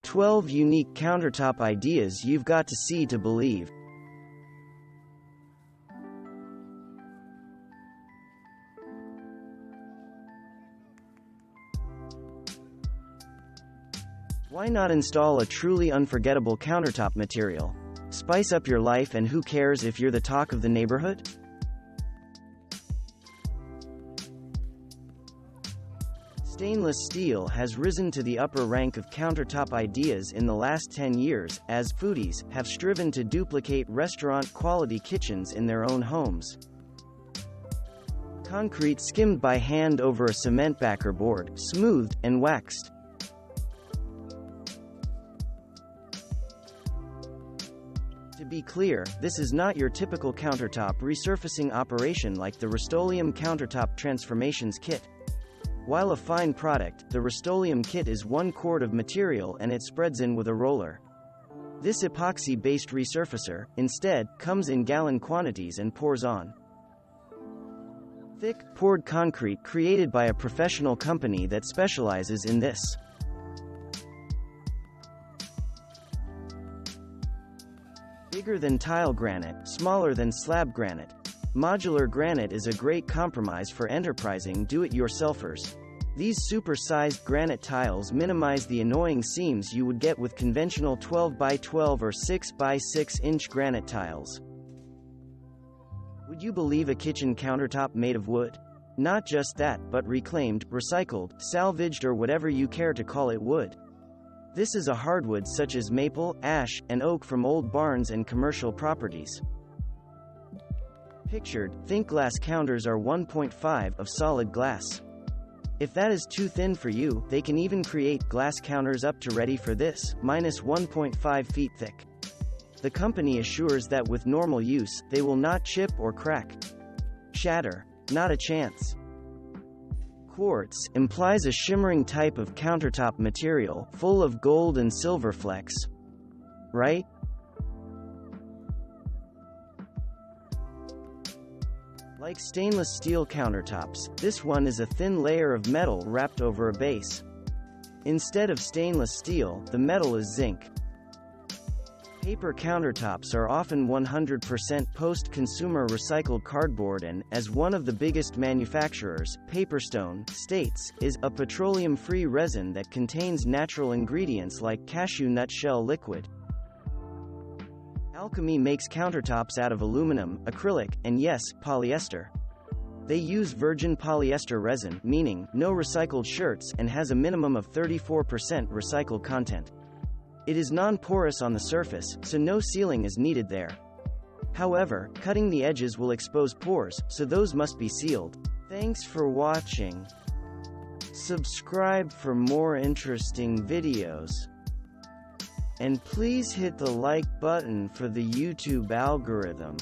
12 unique countertop ideas you've got to see to believe. Why not install a truly unforgettable countertop material? Spice up your life, and who cares if you're the talk of the neighborhood? Stainless steel has risen to the upper rank of countertop ideas in the last 10 years, as foodies have striven to duplicate restaurant-quality kitchens in their own homes. Concrete skimmed by hand over a cement backer board, smoothed, and waxed. To be clear, this is not your typical countertop resurfacing operation like the Rust-Oleum Countertop Transformations Kit. While a fine product, the Rust-Oleum kit is 1 quart of material and it spreads in with a roller. This epoxy-based resurfacer, instead, comes in gallon quantities and pours on. Thick, poured concrete created by a professional company that specializes in this. Bigger than tile granite, smaller than slab granite. Modular granite is a great compromise for enterprising do-it-yourselfers. These super-sized granite tiles minimize the annoying seams you would get with conventional 12 by 12 or 6 by 6 inch granite tiles. Would you believe a kitchen countertop made of wood? Not just that, but reclaimed, recycled, salvaged, or whatever you care to call it wood. This is a hardwood such as maple, ash, and oak from old barns and commercial properties. Pictured, think glass counters are 1.5 of solid glass. If that is too thin for you, they can even create glass counters up to ready for this, minus 1.5 feet thick. The company assures that with normal use, they will not chip or crack. Shatter. Not a chance. Quartz implies a shimmering type of countertop material, full of gold and silver flecks. Right? Like stainless steel countertops, this one is a thin layer of metal wrapped over a base. Instead of stainless steel, the metal is zinc. Paper countertops are often 100% post-consumer recycled cardboard and, as one of the biggest manufacturers, Paperstone, states, is a petroleum-free resin that contains natural ingredients like cashew nut shell liquid. Alchemy makes countertops out of aluminum, acrylic, and yes, polyester. They use virgin polyester resin, meaning no recycled shirts, and has a minimum of 34% recycled content. It is non-porous on the surface, so no sealing is needed there. However, cutting the edges will expose pores, so those must be sealed. Thanks for watching. Subscribe for more interesting videos. And please hit the like button for the YouTube algorithm.